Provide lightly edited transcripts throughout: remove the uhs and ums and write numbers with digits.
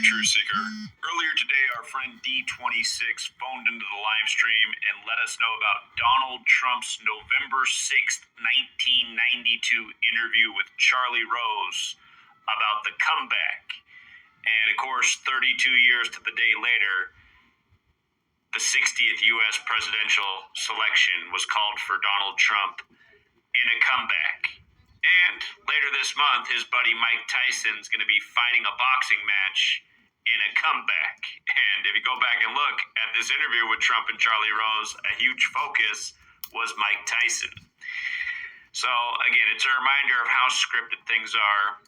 Truth Seeker. Earlier today, our friend D26 phoned into the live stream and let us know about Donald Trump's November 6th, 1992 interview with Charlie Rose about the comeback. And of course, 32 years to the day later, the 60th U.S. presidential selection was called for Donald Trump in a comeback. And later this month, his buddy Mike Tyson is going to be fighting a boxing match in a comeback. And if you go back and look at this interview with Trump and Charlie Rose, a huge focus was Mike Tyson. So again, it's a reminder of how scripted things are.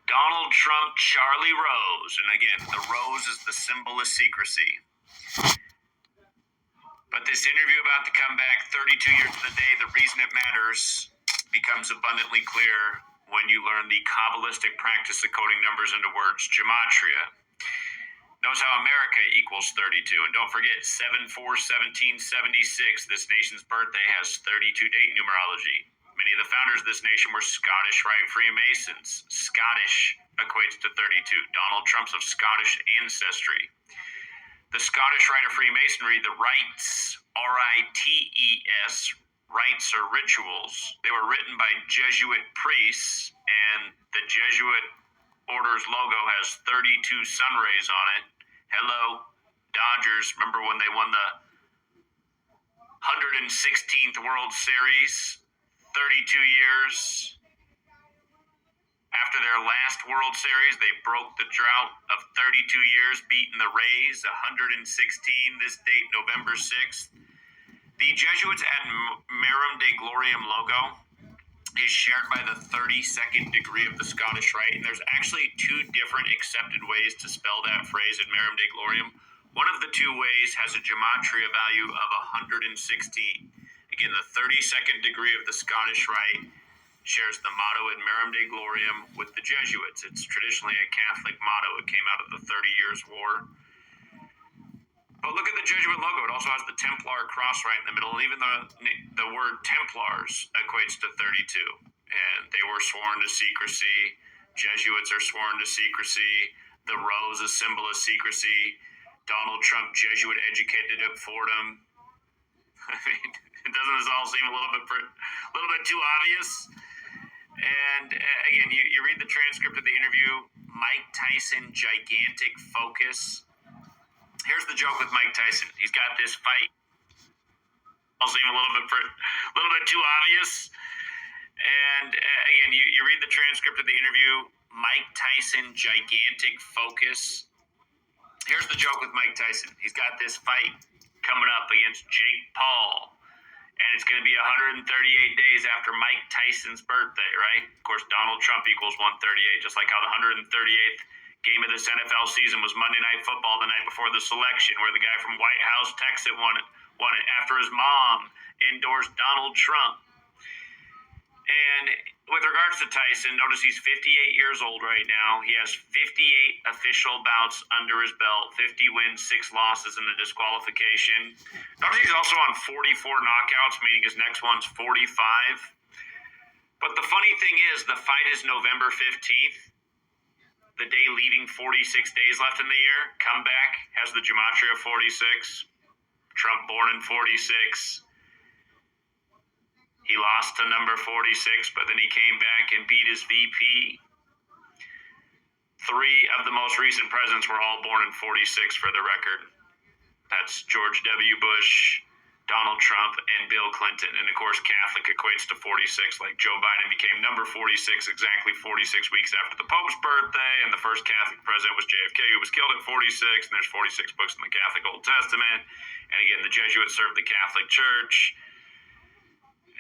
Donald Trump, Charlie Rose. And again, the rose is the symbol of secrecy. But this interview about the comeback, 32 years to the day, the reason it matters becomes abundantly clear when you learn the Kabbalistic practice of coding numbers into words, gematria. Notice how America equals 32. And don't forget, 7/4/1776, this nation's birthday, has 32 date numerology. Many of the founders of this nation were Scottish Rite Freemasons. Scottish equates to 32. Donald Trump's of Scottish ancestry. The Scottish Rite of Freemasonry, the rites, R-I-T-E-S, rites or rituals, they were written by Jesuit priests, and the Jesuit order's logo has 32 sun rays on it. Hello, Dodgers. Remember when they won the 116th World Series 32 years after their last World Series? They broke the drought of 32 years, beating the Rays, 116, this date, November 6th. The Jesuits' ad Merum de Gloriam logo is shared by the 32nd degree of the Scottish Rite, and there's actually two different accepted ways to spell that phrase in Merum de Gloriam. One of the two ways has a gematria value of 116. Again, the 32nd degree of the Scottish Rite shares the motto in Merum de Gloriam with the Jesuits. It's traditionally a Catholic motto. It came out of the 30 Years' War. But look at the Jesuit logo. It also has the Templar cross right in the middle. And even the word Templars equates to 32. And they were sworn to secrecy. Jesuits are sworn to secrecy. The rose, a symbol of secrecy. Donald Trump, Jesuit educated at Fordham. I mean, doesn't this all seem a little bit too obvious? And again, you read the transcript of the interview. Mike Tyson, gigantic focus. Here's the joke with Mike Tyson. He's got this fight. All seem a little bit too obvious. And again, you read the transcript of the interview. Mike Tyson, gigantic focus. Here's the joke with Mike Tyson. He's got this fight coming up against Jake Paul. And it's going to be 138 days after Mike Tyson's birthday, right? Of course, Donald Trump equals 138, just like how the 138th game of this NFL season was Monday Night Football the night before the selection, where the guy from White House, Texas, won it after his mom endorsed Donald Trump. And with regards to Tyson, notice he's 58 years old right now. He has 58 official bouts under his belt, 50 wins, 6 losses, and a disqualification. Notice he's also on 44 knockouts, meaning his next one's 45. But the funny thing is, the fight is November 15th. The day leaving 46 days left in the year. Comeback has the gematria 46. Trump born in 46. He lost to number 46, but then he came back and beat his VP. 3 of the most recent presidents were all born in 46 for the record. That's George W. Bush, Donald Trump, and Bill Clinton. And of course, Catholic equates to 46, like Joe Biden became number 46 exactly 46 weeks after the Pope's birthday. And the first Catholic president was JFK, who was killed at 46. And there's 46 books in the Catholic Old Testament. And again, the Jesuits served the Catholic Church.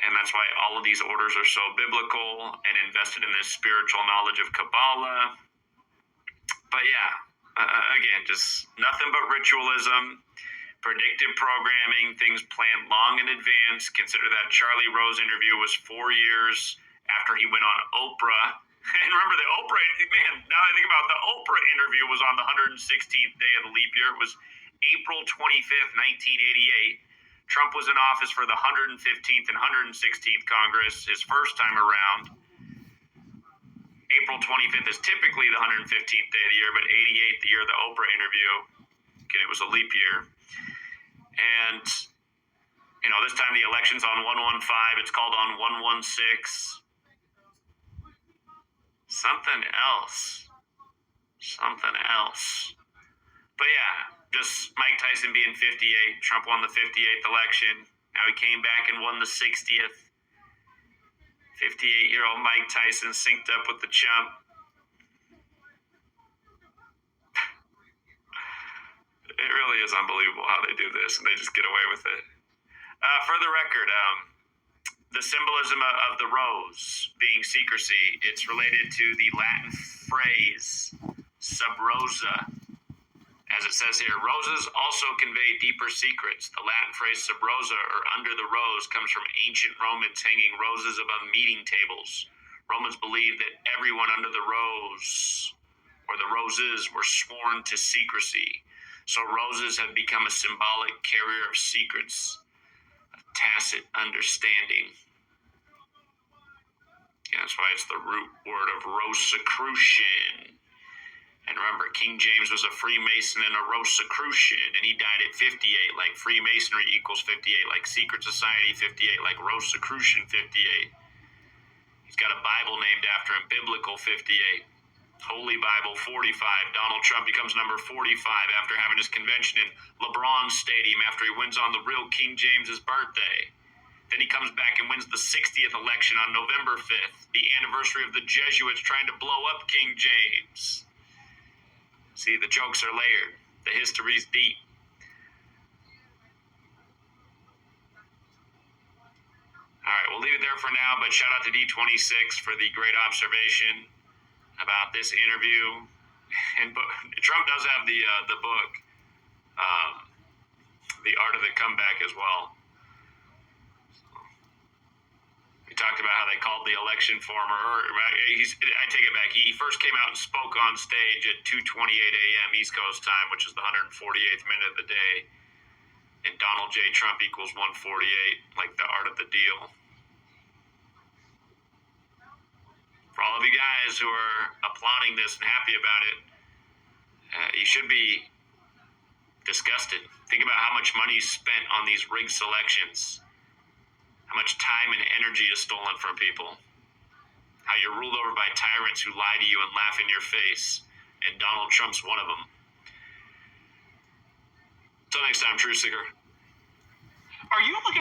And that's why all of these orders are so biblical and invested in this spiritual knowledge of Kabbalah. But yeah, again, just nothing but ritualism, predictive programming, things planned long in advance. Consider that Charlie Rose interview was 4 years after he went on Oprah. And remember the Oprah, man, now I think about it, the Oprah interview was on the 116th day of the leap year. It was April 25th, 1988. Trump was in office for the 115th and 116th Congress, his first time around. April 25th is typically the 115th day of the year, but 88th, the year of the Oprah interview. It was a leap year. And, this time the election's on 115. It's called on 116. Something else. But yeah, just Mike Tyson being 58. Trump won the 58th election. Now he came back and won the 60th. 58-year-old Mike Tyson synced up with the chump. It really is unbelievable how they do this, and they just get away with it. For the record, the symbolism of the rose being secrecy, it's related to the Latin phrase sub rosa. As it says here, roses also convey deeper secrets. The Latin phrase sub rosa, or under the rose, comes from ancient Romans hanging roses above meeting tables. Romans believed that everyone under the rose, or the roses, were sworn to secrecy. So roses have become a symbolic carrier of secrets, of tacit understanding. Yeah, that's why it's the root word of Rosicrucian. And remember, King James was a Freemason and a Rosicrucian, and he died at 58, like Freemasonry equals 58, like secret society 58, like Rosicrucian 58. He's got a Bible named after him, Biblical 58. Holy Bible 45. Donald Trump becomes number 45 after having his convention in LeBron Stadium after he wins on the real King James's birthday. Then he comes back and wins the 60th election on November 5th, the anniversary of the Jesuits trying to blow up King James. See, the jokes are layered. The history's deep. All right, we'll leave it there for now, but shout out to D26 for the great observation about this interview. And Trump does have the book, The Art of the Comeback as well. We talked about how they called the election for him, I take it back. He first came out and spoke on stage at 2:28 a.m. East Coast time, which is the 148th minute of the day. And Donald J. Trump equals 148, like the art of the deal. For all of you guys who are applauding this and happy about it, you should be disgusted. Think about how much money is spent on these rigged selections. How much time and energy is stolen from people. How you're ruled over by tyrants who lie to you and laugh in your face. And Donald Trump's one of them. Until next time, Truth Seeker. Are you looking